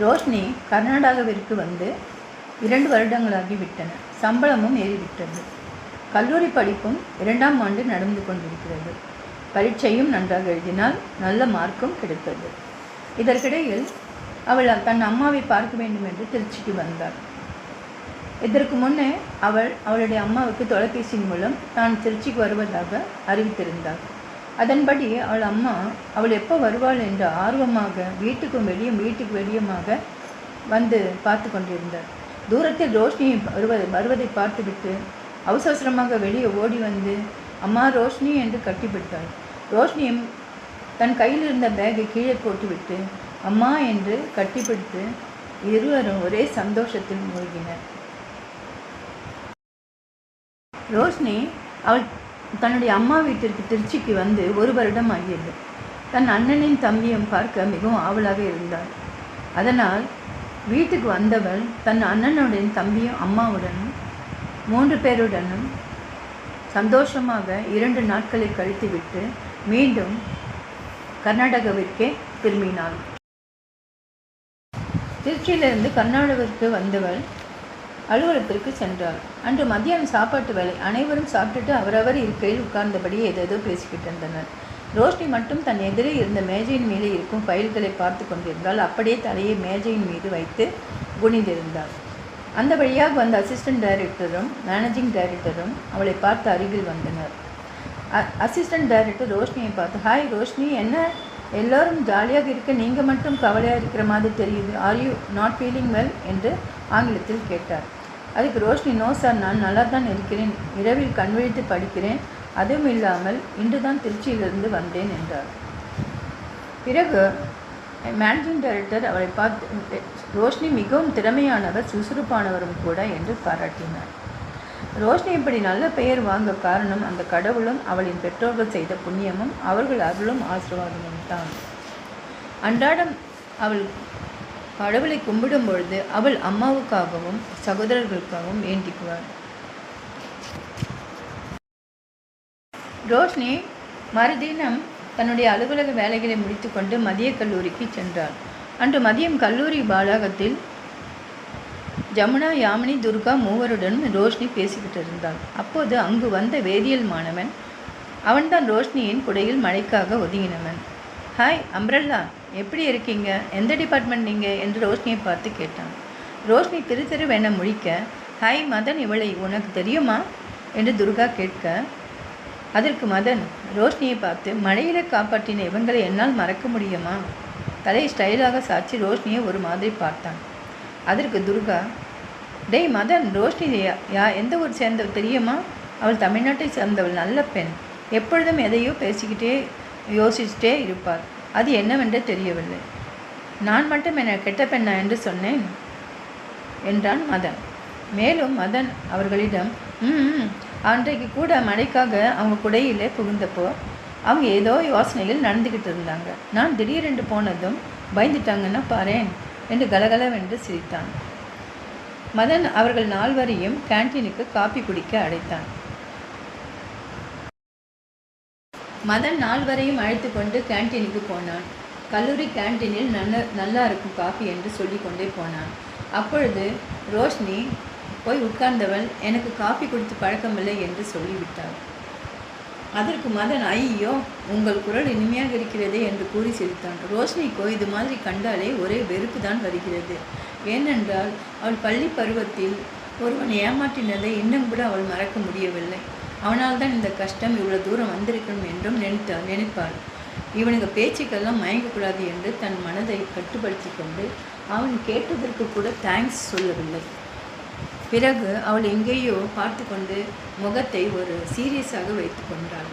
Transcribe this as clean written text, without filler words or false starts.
ரோஷினி கர்நாடகாவிற்கு வந்து 2 வருடங்களாகிவிட்டன. சம்பளமும் ஏறிவிட்டது. கல்லூரி படிப்பும் 2ஆம் ஆண்டு நடந்து கொண்டிருக்கிறது. பரீட்சையும் நன்றாக எழுதினால் நல்ல மார்க்கும் கிடைத்தது. இதற்கிடையில் அவள் தன் அம்மாவை பார்க்க வேண்டும் என்று திருச்சிக்கு வந்தாள். இதற்கு முன்னே அவளுடைய அம்மாவுக்கு தொலைபேசியின் மூலம் தான் திருச்சிக்கு வருவதாக அறிவித்திருந்தாள். அதன்படி அவள் அம்மா அவள் எப்போ வருவாள் என்று ஆர்வமாக வீட்டுக்கு வெளியுமாக வந்து பார்த்து கொண்டிருந்தார். தூரத்தில் ரோஷினி வருவதை பார்த்துவிட்டு அவசரமாக வெளியே ஓடி வந்து அம்மா ரோஷினி என்று கட்டிப்பிடித்தாள். ரோஷினியும் தன் கையில் இருந்த பேக்கை கீழே போட்டுவிட்டு அம்மா என்று கட்டிப்பிடித்து இருவரும் ஒரே சந்தோஷத்தில் மூழ்கினர். ரோஷினி அவள் தன்னுடைய அம்மா வீட்டிற்கு திருச்சிக்கு வந்து 1 வருடம் ஆகியது. தன் அண்ணனின் தம்பியும் பார்க்க மிகவும் ஆவலாக இருந்தாள். அதனால் வீட்டுக்கு வந்தவள் தன் அண்ணனுடைய தம்பியும் அம்மாவுடனும் 3 பேருடனும் சந்தோஷமாக 2 நாட்களை கழித்துவிட்டு மீண்டும் கர்நாடகாவிற்கே திரும்பினாள். திருச்சியிலிருந்து கர்நாடகாவிற்கு வந்தவள் அலுவலகத்திற்கு சென்றாள். அன்று மத்தியானம் சாப்பாட்டு வேலை. அனைவரும் சாப்பிட்டுட்டு அவரவர் இருக்கையில் உட்கார்ந்தபடி ஏதேதோ பேசிக்கிட்டு இருந்தனர். ரோஷினி மட்டும் தன் எதிரே இருந்த மேஜையின் மீது இருக்கும் ஃபைல்களை பார்த்து கொண்டிருந்தால் அப்படியே தலையை மேஜையின் மீது வைத்து குனிந்திருந்தாள். அந்த வழியாக வந்த அசிஸ்டன்ட் டைரக்டரும் மேனேஜிங் டைரக்டரும் அவளை பார்த்து அருகில் வந்தனர். அசிஸ்டன்ட் டைரக்டர் ரோஷினியை பார்த்து, ஹாய் ரோஷினி, என்ன எல்லோரும் ஜாலியாக இருக்க நீங்கள் மட்டும் கவலையாக இருக்கிற மாதிரி தெரியுது, are you not feeling well என்று ஆங்கிலத்தில் கேட்டார். அதுக்கு ரோஷினி, நோ சார், நான் நல்லா தான் இருக்கிறேன், இரவில் கண்விழித்து படிக்கிறேன், அதுவும் இல்லாமல் இன்று தான் திருச்சியிலிருந்து வந்தேன் என்றார். பிறகு மேனேஜிங் டைரக்டர் அவளை பார்த்து, ரோஷினி மிகவும் திறமையானவர், சுறுசுறுப்பானவரும் கூட என்று பாராட்டினார். ரோஷினி இப்படி நல்ல பெயர் வாங்க காரணம் அந்த கடவுளும் அவளின் பெற்றோர்கள் செய்த புண்ணியமும் அவர்கள் அருளும் ஆசீர்வாதமும் தான். அன்றாடம் அவள் கடவுளை கும்பிடும் பொழுது அவள் அம்மாவுக்காகவும் சகோதரர்களுக்காகவும் வேண்டிக்குவாள். ரோஷினி மறுதினம் தன்னுடைய அலுவலக வேலைகளை முடித்துக்கொண்டு மதிய கல்லூரிக்கு சென்றாள். அன்று மதியம் கல்லூரி வளாகத்தில் ஜமுனா, யாமினி, துர்கா மூவருடனும் ரோஷினி பேசிக்கிட்டு இருந்தாள். அப்போது அங்கு வந்த வேதியியல் மாணவன், அவன்தான் ரோஷினியின் குடையில் மழைக்காக ஒதுங்கினவன். ஹாய் அம்ப்ரெல்லா, எப்படி இருக்கீங்க, எந்த டிபார்ட்மெண்ட் நீங்கள் என்று ரோஷினியை பார்த்து கேட்டான். ரோஷினி திருவென முழிக்க, ஹாய் மதன், இவளை உனக்கு தெரியுமா என்று துர்கா கேட்க, அதற்கு மதன் ரோஷினியை பார்த்து, மழையில் காப்பாற்றின இவங்களை என்னால் மறக்க முடியுமா? தலை ஸ்டைலாக சாட்சி ரோஷினியை ஒரு மாதிரி பார்த்தான். அதற்கு துர்கா, டேய் மதன், ரோஷினி எந்த ஊர் சேர்ந்தவள் தெரியுமா? அவள் தமிழ்நாட்டை சேர்ந்தவள், நல்ல பெண், எப்பொழுதும் எதையோ பேசிக்கிட்டே யோசிச்சுட்டே இருப்பாள், அது என்னவென்றே தெரியவில்லை. நான் மட்டும் என்ன கெட்ட பெண்ணா என்று சொன்னேன் என்றான் மதன். மேலும் மதன் அவர்களிடம், அன்றைக்கு கூட மழைக்காக அவங்க குடையிலே புகுந்தப்போ அவங்க ஏதோ யோசனையில் நடந்துக்கிட்டு இருந்தாங்க. நான் திடீரென்று போனதும் பயந்துட்டாங்கன்னா பாரேன் என்று கலகலவென்று சிரித்தான். மதன் அவர்கள் 4வரையும் கேன்டீனுக்கு காப்பி குடிக்க அழைத்தான். மதன் 4வரையும் அழைத்து கொண்டு கேன்டீனுக்கு போனான். கல்லூரி கேன்டீனில் நல்லா இருக்கும் காஃபி என்று சொல்லி கொண்டே போனான். அப்பொழுது ரோஷினி போய் உட்கார்ந்தவள், எனக்கு காஃபி குடித்து பழக்கமில்லை என்று சொல்லிவிட்டாள். அதற்கு மதன், ஐயோ உங்கள் குரல் இனிமையாக இருக்கிறதே என்று கூறி சிரித்தான். ரோஷினிக்கோ இது மாதிரி கண்டாலே ஒரே வெறுப்பு தான் வருகிறது. ஏனென்றால் அவள் பள்ளி பருவத்தில் ஒருவன் ஏமாற்றினதை இன்னும் கூட அவள் மறக்க முடியவில்லை. அவனால் தான் இந்த கஷ்டம் இவ்வளோ தூரம் வந்திருக்கணும் என்றும் நினைப்பாள். இவனுக்கு பேச்சுக்கெல்லாம் மயங்கக்கூடாது என்று தன் மனதை கட்டுப்படுத்தி கொண்டு அவன் கேட்டதற்கு கூட தேங்க்ஸ் சொல்லவில்லை. பிறகு அவள் எங்கேயோ பார்த்து கொண்டு முகத்தை ஒரு சீரியஸாக வைத்து கொண்டாள்.